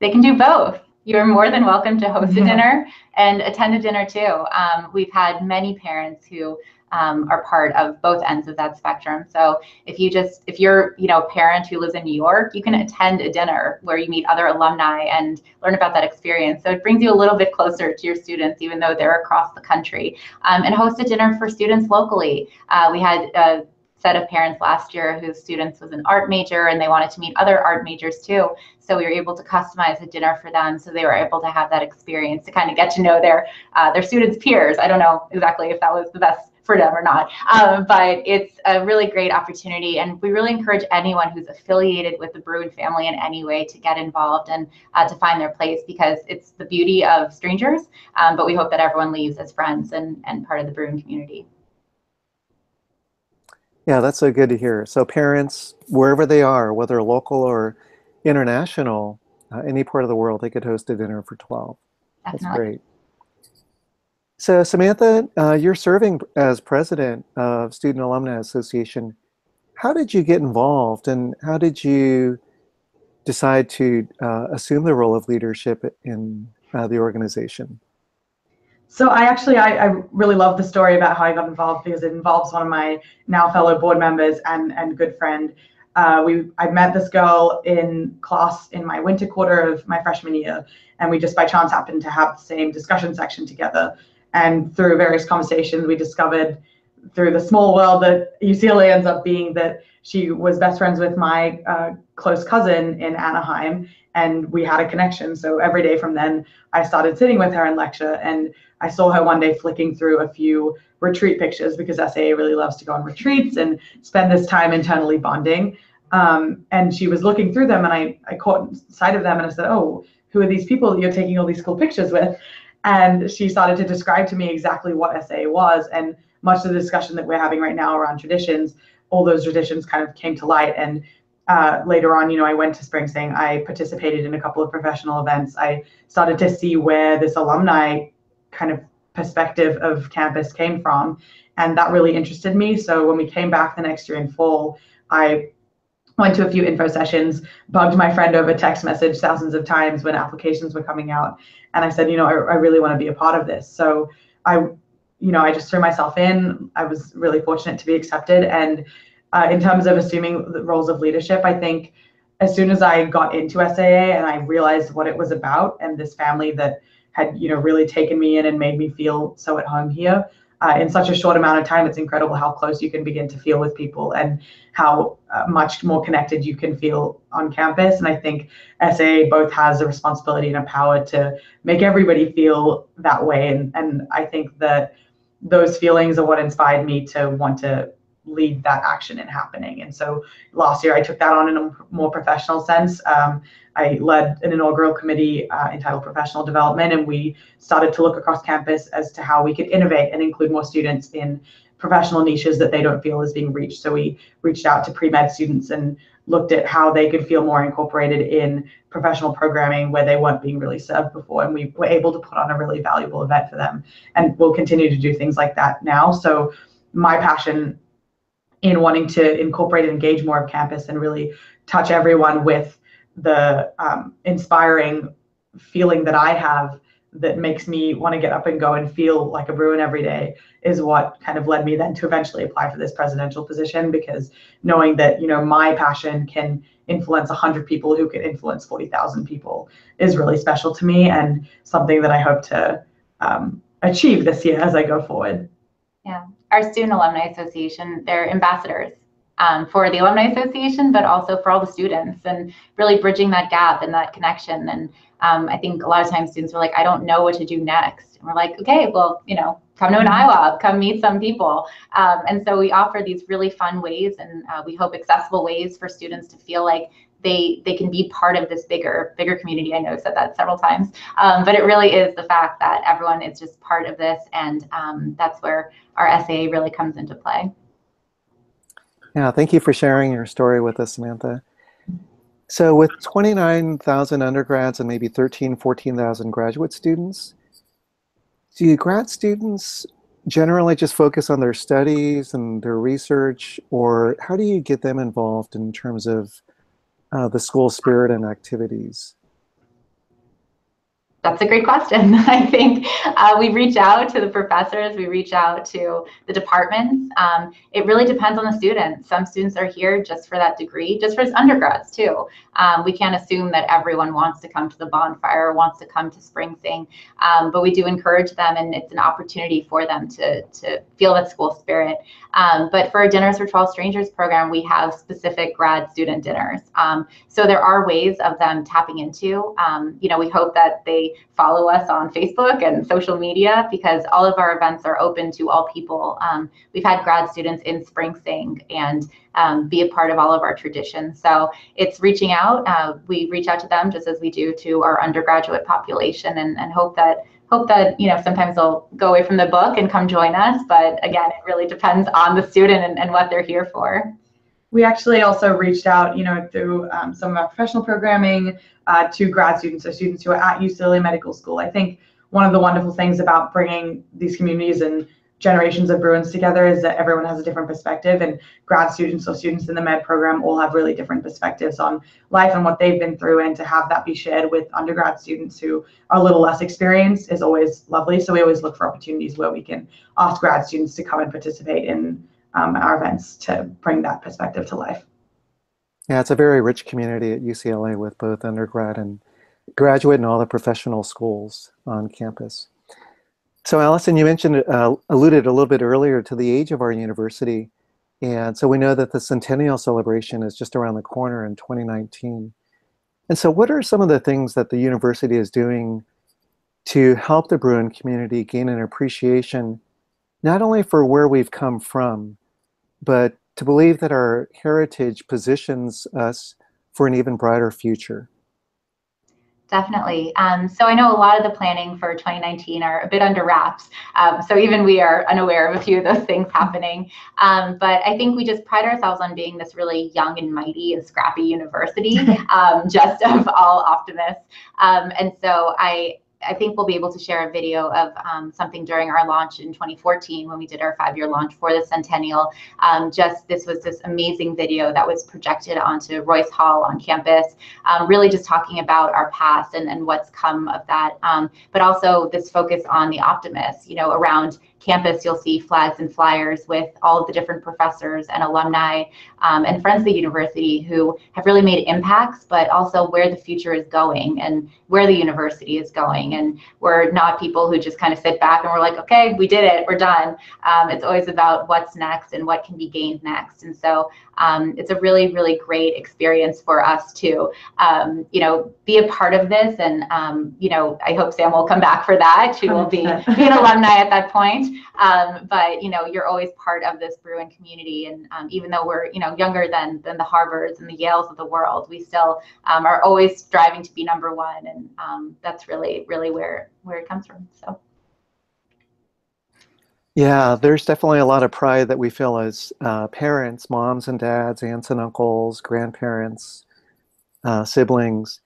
They can do both. You're more than welcome to host a dinner and attend a dinner too. We've had many parents who are part of both ends of that spectrum. So if you're a parent who lives in New York, you can attend a dinner where you meet other alumni and learn about that experience. So it brings you a little bit closer to your students, even though they're across the country, and host a dinner for students locally. We had a set of parents last year whose students was an art major, and they wanted to meet other art majors too. So we were able to customize a dinner for them, so they were able to have that experience to kind of get to know their students' peers. I don't know exactly if that was the best for them or not, but it's a really great opportunity, and we really encourage anyone who's affiliated with the Bruin family in any way to get involved and to find their place, because it's the beauty of strangers, but we hope that everyone leaves as friends and part of the Bruin community. Yeah, that's so good to hear. So parents, wherever they are, whether local or international, any part of the world, they could host a dinner for 12. Definitely. That's great. So Samantha, you're serving as president of Student Alumni Association. How did you get involved, and how did you decide to assume the role of leadership in the organization? So I really love the story about how I got involved, because it involves one of my now fellow board members and good friend. I met this girl in class in my winter quarter of my freshman year, and we just by chance happened to have the same discussion section together. And through various conversations, we discovered through the small world that UCLA ends up being that she was best friends with my close cousin in Anaheim, and we had a connection. So every day from then, I started sitting with her in lecture, and I saw her one day flicking through a few retreat pictures, because SAA really loves to go on retreats and spend this time internally bonding. And she was looking through them, and I caught sight of them, and I said, "Oh, who are these people that you're taking all these cool pictures with?" And she started to describe to me exactly what SAA was, and much of the discussion that we're having right now around traditions, all those traditions kind of came to light. And later on, I went to Spring Sing. I participated in a couple of professional events. I started to see where this alumni kind of perspective of campus came from, and that really interested me. So when we came back the next year in fall, I went to a few info sessions, bugged my friend over text message thousands of times when applications were coming out, and I said, I really want to be a part of this. So I just threw myself in. I was really fortunate to be accepted. And in terms of assuming the roles of leadership, I think as soon as I got into SAA and I realized what it was about, and this family that had really taken me in and made me feel so at home here, in such a short amount of time, it's incredible how close you can begin to feel with people, and how much more connected you can feel on campus. And I think SAA both has a responsibility and a power to make everybody feel that way. And I think that those feelings are what inspired me to want to lead that action in happening. And so last year I took that on in a more professional sense. I led an inaugural committee entitled Professional Development, and we started to look across campus as to how we could innovate and include more students in professional niches that they don't feel is being reached. So we reached out to pre-med students and looked at how they could feel more incorporated in professional programming where they weren't being really served before. And we were able to put on a really valuable event for them. And we'll continue to do things like that now. So my passion in wanting to incorporate and engage more of campus and really touch everyone with the inspiring feeling that I have that makes me want to get up and go and feel like a Bruin every day is what kind of led me then to eventually apply for this presidential position, because knowing that, my passion can influence 100 people who can influence 40,000 people is really special to me, and something that I hope to achieve this year as I go forward. Yeah, our Student Alumni Association, they're ambassadors for the Alumni Association, but also for all the students, and really bridging that gap and that connection. And I think a lot of times students are like, I don't know what to do next. And we're like, okay, well, come to an IWOB, come meet some people. And so we offer these really fun ways, and we hope accessible ways for students to feel like they can be part of this bigger community. I know I've said that several times, but it really is the fact that everyone is just part of this, and that's where our SAA really comes into play. Yeah, thank you for sharing your story with us, Samantha. So with 29,000 undergrads and maybe 14,000 graduate students, do grad students generally just focus on their studies and their research, or how do you get them involved in terms of the school spirit and activities? That's a great question. I think we reach out to the professors, we reach out to the departments. It really depends on the students. Some students are here just for that degree, just for as undergrads too. We can't assume that everyone wants to come to the bonfire, wants to come to Spring Sing, but we do encourage them, and it's an opportunity for them to feel that school spirit. But for our Dinners for 12 Strangers program, we have specific grad student dinners. So there are ways of them tapping into. We hope that they follow us on Facebook and social media, because all of our events are open to all people. We've had grad students in Spring Sing and be a part of all of our traditions. So it's reaching out. We reach out to them just as we do to our undergraduate population, and hope that sometimes they'll go away from the book and come join us. But again, it really depends on the student and what they're here for. We actually also reached out, through some of our professional programming to grad students, or students who are at UCLA Medical School. I think one of the wonderful things about bringing these communities and generations of Bruins together is that everyone has a different perspective, and grad students or students in the med program all have really different perspectives on life and what they've been through, and to have that be shared with undergrad students who are a little less experienced is always lovely. So we always look for opportunities where we can ask grad students to come and participate in our events to bring that perspective to life. Yeah, it's a very rich community at UCLA with both undergrad and graduate and all the professional schools on campus. So Allison, you mentioned, alluded a little bit earlier to the age of our university. And so we know that the centennial celebration is just around the corner in 2019. And so what are some of the things that the university is doing to help the Bruin community gain an appreciation, not only for where we've come from, but to believe that our heritage positions us for an even brighter future? Definitely. So I know a lot of the planning for 2019 are a bit under wraps. So even we are unaware of a few of those things happening. But I think we just pride ourselves on being this really young and mighty and scrappy university, just of all optimists. And so I think we'll be able to share a video of something during our launch in 2014 when we did our 5-year launch for the centennial. This was this amazing video that was projected onto Royce Hall on campus, really just talking about our past and what's come of that, but also this focus on the optimists. Around campus, you'll see flags and flyers with all of the different professors and alumni and friends of the university who have really made impacts, but also where the future is going and where the university is going. And we're not people who just kind of sit back and we're like, okay, we did it, we're done. It's always about what's next and what can be gained next. And so it's a really, really great experience for us to, be a part of this. And, I hope Sam will come back for that. She will be an alumni at that point. But, you're always part of this Bruin community. And even though we're, younger than the Harvards and the Yales of the world, we still are always striving to be number one. And that's really, really where it comes from. So. Yeah, there's definitely a lot of pride that we feel as parents, moms and dads, aunts and uncles, grandparents, siblings.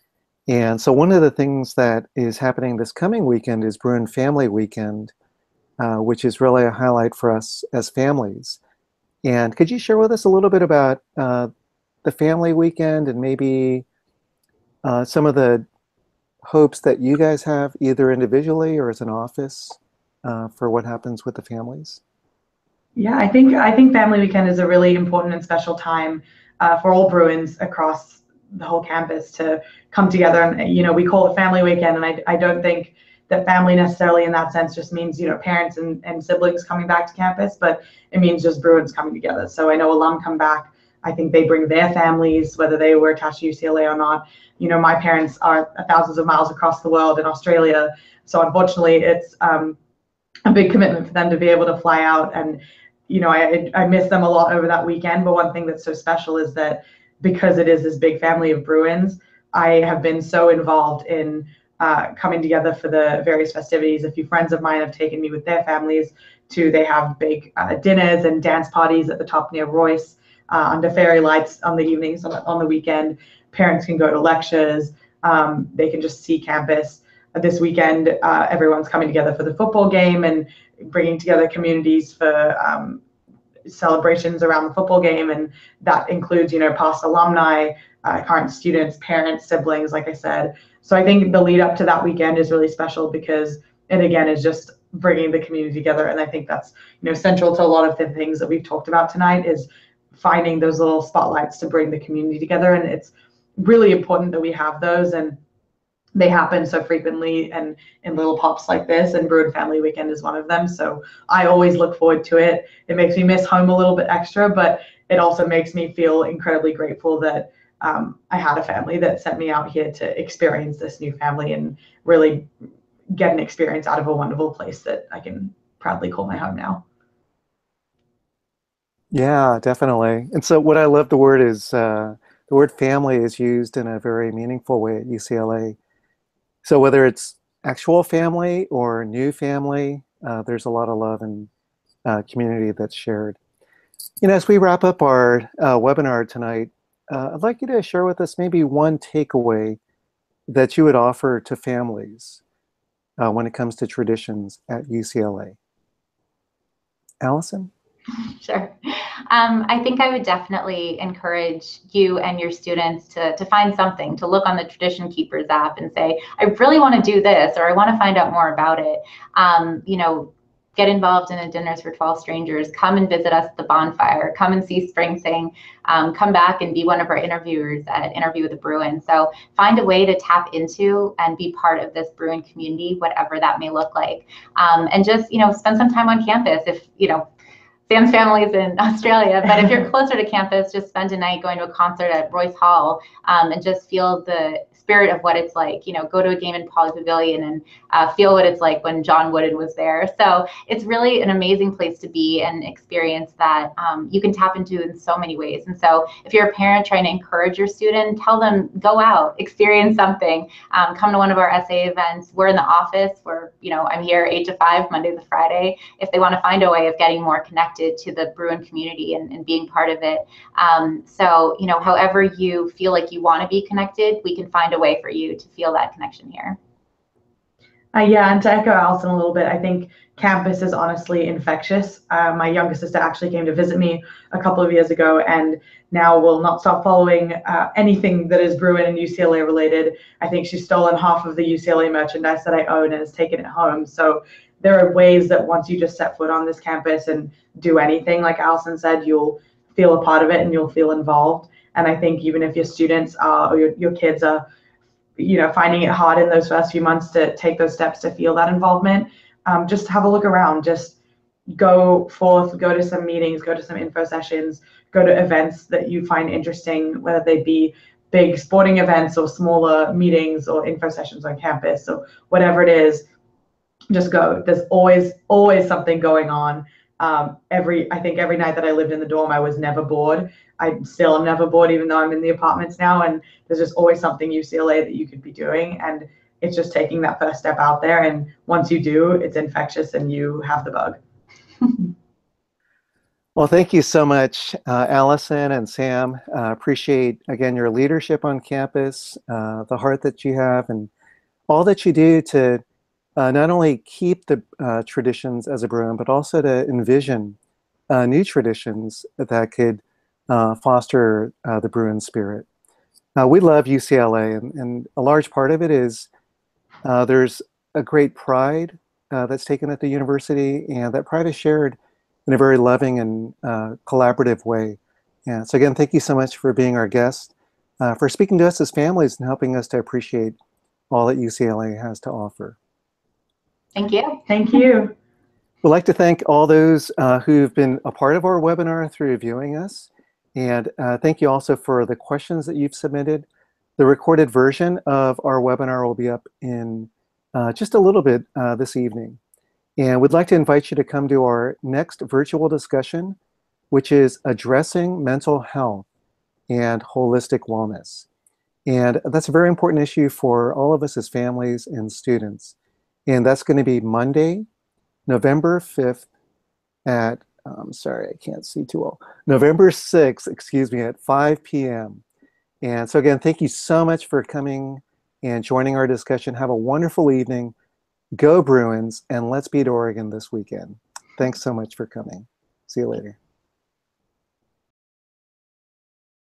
And so one of the things that is happening this coming weekend is Bruin Family Weekend, which is really a highlight for us as families. And could you share with us a little bit about the Family Weekend and maybe some of the hopes that you guys have, either individually or as an office, for what happens with the families? Yeah, I think Family Weekend is a really important and special time for all Bruins across the whole campus to come together. And we call it Family Weekend, and I don't think that family necessarily in that sense just means parents and siblings coming back to campus, but it means just Bruins coming together. So I know alum come back I think they bring their families, whether they were attached to UCLA or not. You know, my parents are thousands of miles across the world in Australia. So unfortunately, it's a big commitment for them to be able to fly out. And, you know, I miss them a lot over that weekend. But one thing that's so special is that because it is this big family of Bruins, I have been so involved in coming together for the various festivities. A few friends of mine have taken me with their families they have big dinners and dance parties at the top near Royce under fairy lights on the evenings on the weekend. Parents can go to lectures. They can just see campus. This weekend, everyone's coming together for the football game and bringing together communities for celebrations around the football game. And that includes, you know, past alumni, current students, parents, siblings, like I said. So I think the lead up to that weekend is really special because it, again, is just bringing the community together. And I think that's, you know, central to a lot of the things that we've talked about tonight is finding those little spotlights to bring the community together. And it's really important that we have those. And they happen so frequently and in little pops like this, and Bruin Family Weekend is one of them. So I always look forward to it. It makes me miss home a little bit extra, but it also makes me feel incredibly grateful that I had a family that sent me out here to experience this new family and really get an experience out of a wonderful place that I can proudly call my home now. Yeah, definitely. And so what I love the word is the word family is used in a very meaningful way at UCLA. So whether it's actual family or new family, there's a lot of love and community that's shared. You know, as we wrap up our webinar tonight, I'd like you to share with us maybe one takeaway that you would offer to families when it comes to traditions at UCLA. Allison? Sure. I think I would definitely encourage you and your students to find something, to look on the Tradition Keepers app and say, I really want to do this, or I want to find out more about it. You know, get involved in a Dinners for 12 Strangers, come and visit us at the bonfire, come and see Spring Sing, come back and be one of our interviewers at Interview with the Bruin. So find a way to tap into and be part of this Bruin community, whatever that may look like. And just, you know, spend some time on campus. If, you know, Sam's family is in Australia, but if you're closer to campus, just spend a night going to a concert at Royce Hall and just feel the spirit of what it's like. You know, go to a game in Poly Pavilion and feel what it's like when John Wooden was there. So it's really an amazing place to be and experience that you can tap into in so many ways. And so if you're a parent trying to encourage your student, tell them, go out, experience something, come to one of our SA events. We're in the office where, you know, I'm here 8 to 5, Monday to Friday, if they want to find a way of getting more connected to the Bruin community and being part of it. So, you know, however you feel like you want to be connected, we can find a way for you to feel that connection here. Yeah, and to echo Allison a little bit, I think campus is honestly infectious. My younger sister actually came to visit me a couple of years ago and now will not stop following anything that is Bruin and UCLA related. I think she's stolen half of the UCLA merchandise that I own and has taken it home. So there are ways that once you just set foot on this campus and do anything, like Allison said, you'll feel a part of it and you'll feel involved. And I think even if your students or your kids are, you know, finding it hard in those first few months to take those steps to feel that involvement, just have a look around, just go forth, go to some meetings, go to some info sessions, go to events that you find interesting, whether they be big sporting events or smaller meetings or info sessions on campus. So whatever it is, just go. There's always something going on. I think every night that I lived in the dorm, I was never bored. I still am never bored, even though I'm in the apartments now. And there's just always something UCLA that you could be doing. And it's just taking that first step out there. And once you do, it's infectious and you have the bug. Well, thank you so much, Allison and Sam. Appreciate, again, your leadership on campus, the heart that you have, and all that you do to not only keep the traditions as a Bruin, but also to envision new traditions that could foster the Bruin spirit. We love UCLA, and a large part of it is there's a great pride that's taken at the university, and that pride is shared in a very loving and collaborative way. And so again, thank you so much for being our guest, for speaking to us as families and helping us to appreciate all that UCLA has to offer. Thank you. Thank you. We'd like to thank all those who've been a part of our webinar through viewing us. And thank you also for the questions that you've submitted. The recorded version of our webinar will be up in just a little bit this evening. And we'd like to invite you to come to our next virtual discussion, which is addressing mental health and holistic wellness. And that's a very important issue for all of us as families and students. And that's going to be Monday, November 5th at, sorry, I can't see too well, November 6th, excuse me, at 5 p.m. And so again, thank you so much for coming and joining our discussion. Have a wonderful evening. Go Bruins, and let's beat Oregon this weekend. Thanks so much for coming. See you later.